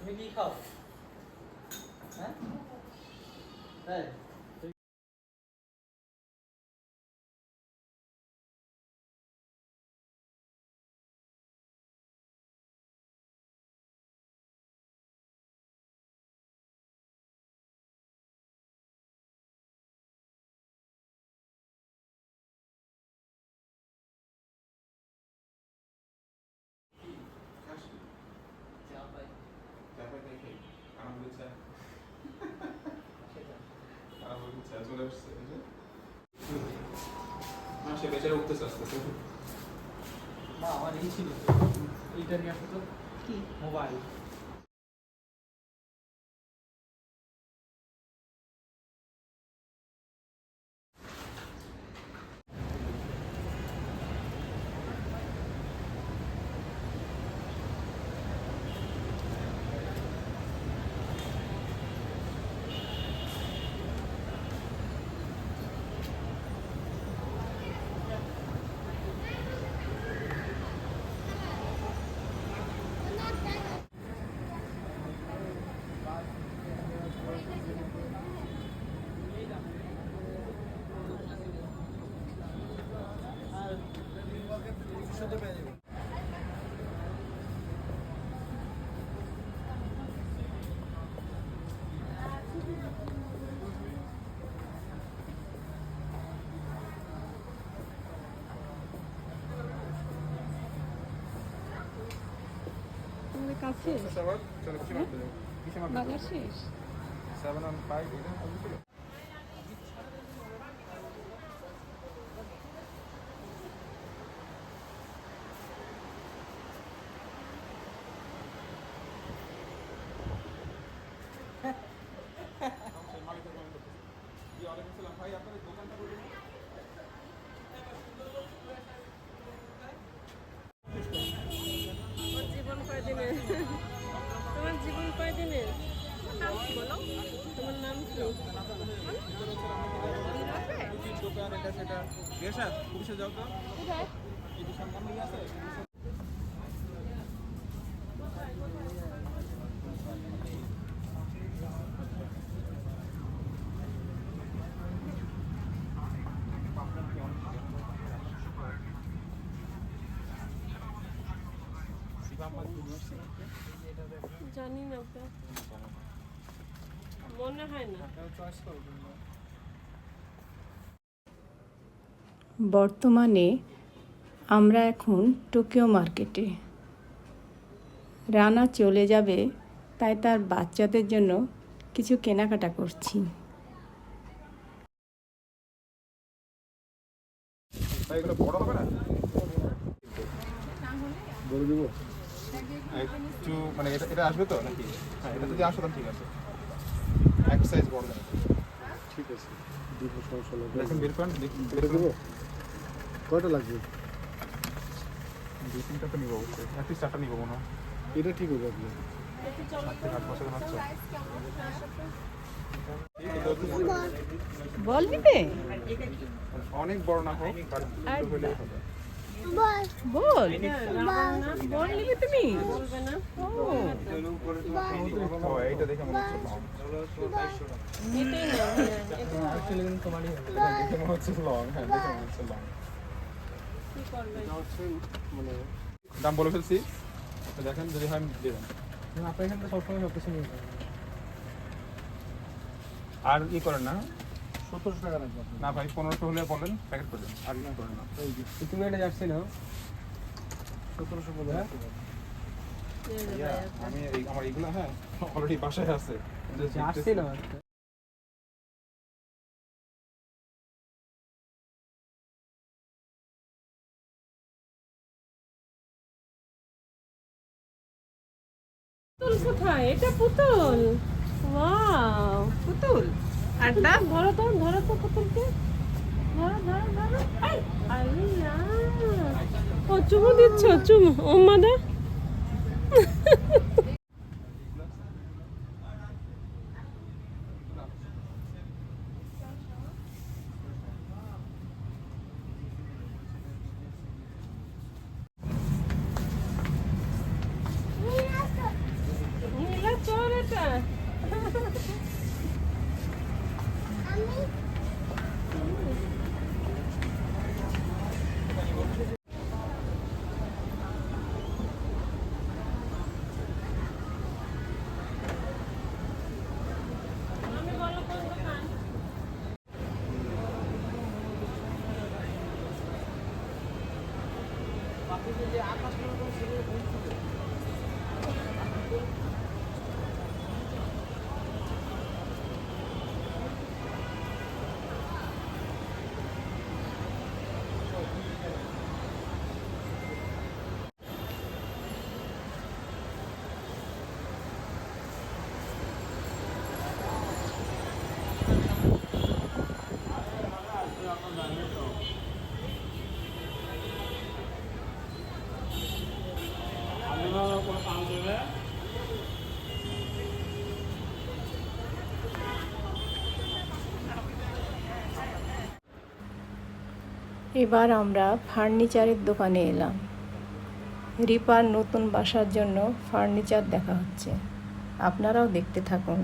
তুমি কি খাও? হ্যাঁ তাই সে বেচারা উঠতেছে আস্তে আস্তে। না আমার এই ছিল এইটা নিয়ে আসতো তো কি মোবাইল কাছে বাজার শেষ। জীবন কয়দিনের? তোমার জীবন কয়দিনের? নাম কি বলো? তোমার নাম কি? দোকান এটা সেটা গেছা পুলিশে যাও তো এই যে সম্মান হয়ে আছে। জানি না তো, মনে হয় না। বর্তমানে আমরা এখন টোকিও মার্কেটে। রানা চলে যাবে, তাই তার বাচ্চাদের জন্য কিছু কেনাকাটা করছি। এগুলো বড় হবে না? বড় দেবো একটু, মানে এটা এটা আসবে তো নাকি? হ্যাঁ, এটা যদি আসে তাহলে ঠিক আছে। এক সাইজ বড় দেন। ঠিক আছে, দিব, সমস্যা নেই। দেখেন বের করেন, এটা দেবো? কয়টা লাগবে? দুই তিনটা তো নিব অবশ্যই, একটি চারটা নিব মনে হয়। এটা ঠিক হবে আপনি। 7 বছর হচ্ছে। বল নিবে? অনেক বড় না হোক, বাট একটু হলেই হবে। বল বল নিবে তুমি? বলবে না? ও এইটা দেখে মনে হচ্ছে লং। এটাই না, এটা অ্যাকচুয়ালি কিন্তু তোমারই হবে। এটা দেখে মনে হচ্ছে লং, হ্যাঁ দেখে মনে হচ্ছে লং। কি করবে? এটা হচ্ছে মানে দাম বলে ফেলছি, তো দেখেন যদি হয় দিয়ে দেন। আপনার এখানে তো সবসময় সব কিছু নিয়ে যাবেন। আর ই করেন না? 1700 টাকা লাগবে আপনার। না ভাই 1500 হলে বলেন, প্যাকেট করে দেন। আর কিছু করেন না। এই যে তুমি এটা যাচ্ছি না 1700 বলে এই যে ইয়া, ভাইয়া। আমি আমার এগুলো হ্যাঁ অলরেডি বাসায় আছে। আসছি না পুতুল কোথায়? এটা পুতুল। ওয়াও, পুতুল। আর দাম ধরো তো, ধরো তো পুতুলকে। ধরো ধরো ধরো। আই আল্লাহ, ও চুমু দিচ্ছ, চুমু। ও মাদা, নিলাচ্ছ? এবার আমরা ফার্নিচারের দোকানে এলাম। রিপার নতুন বাসার জন্য ফার্নিচার দেখা হচ্ছে, আপনারাও দেখতে থাকুন।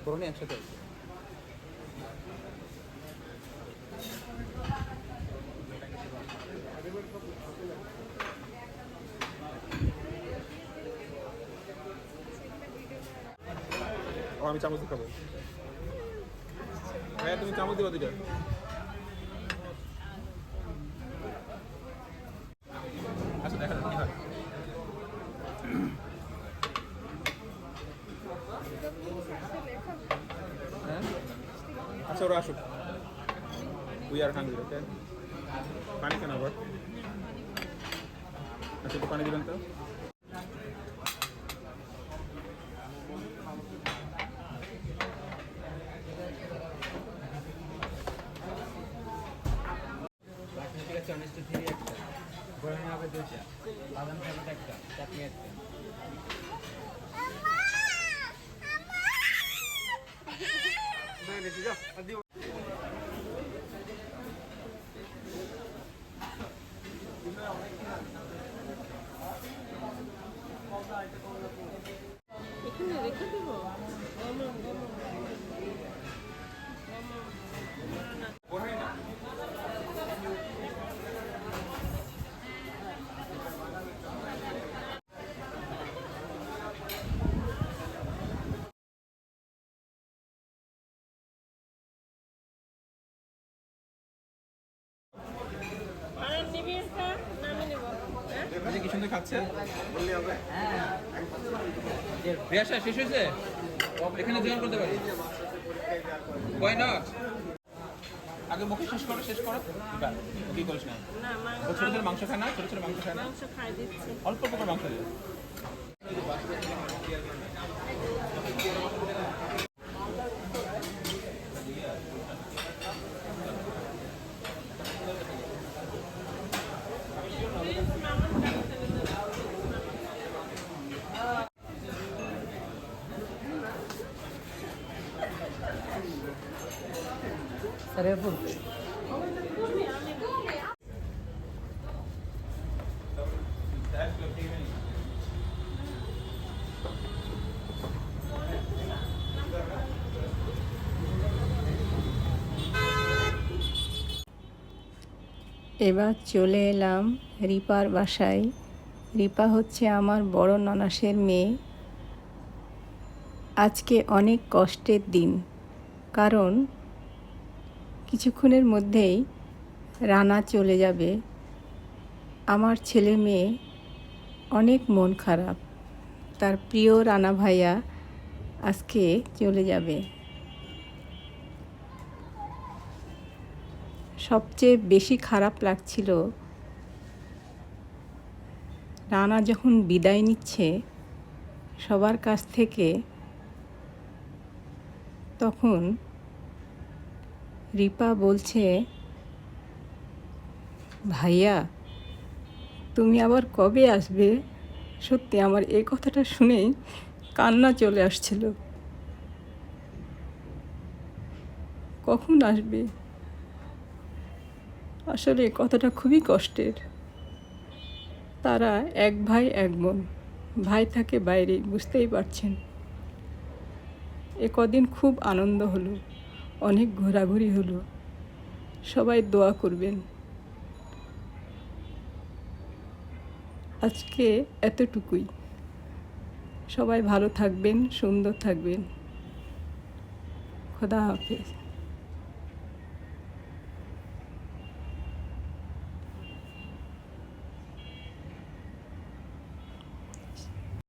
বরং একসাথে আছে। আমি চামচ খাবো। হ্যাঁ তুমি চামচ দিবা দুইটা। আচ্ছা দেখা যাক কি হয়। হ্যাঁ আচ্ছা ওরা আসুক। উই আর হাঙ্গরি, ওকে? পানি কেন আবার? আচ্ছা একটু পানি দিবেন তো। এখানে রেখে দেবো। আর নিবি একটা? না আমি নেবো। হ্যাঁ? কি সুন্দর খাচ্ছে। রিয়াসা শেষ হয়েছে? এখানে জয়েন করতে পারি। Why not? আগে মুখে শেষ করো। কি করিস না? না ও ছোট ছোট মাংস খায় না? ছোট ছোট মাংস খায় না? মাংস খাই দিচ্ছি। অল্প অল্প করে মাংস দিয়ে। এবার চলে এলাম রিপার বাসায়। রিপা হচ্ছে আমার বড় ননাসের মেয়ে। আজকে অনেক কষ্টের দিন, কারণ কিছুক্ষণের মধ্যেই রানা চলে যাবে। আমার ছেলে মেয়ে অনেক মন খারাপ, তার প্রিয় রানা ভাইয়া আজকে চলে যাবে। সবচেয়ে বেশি খারাপ লাগছিল রানা যখন বিদায় নিচ্ছে সবার কাছ থেকে, তখন রিপা বলছে, ভাইয়া তুমি আবার কবে আসবে? সত্যি আমার এই কথাটা শুনেই কান্না চলে আসছিল। কখন আসবে? আসলে কথাটা খুবই কষ্টের। তারা এক ভাই এক বোন, ভাই থাকে বাইরে, বুঝতেই পারছেন। এ কদিন খুব আনন্দ হলো, অনেক ঘোরাঘুরি হলো। সবাই দোয়া করবেন। আজকে এতটুকুই। সবাই ভালো থাকবেন, সুন্দর থাকবেন। খোদা হাফেজ।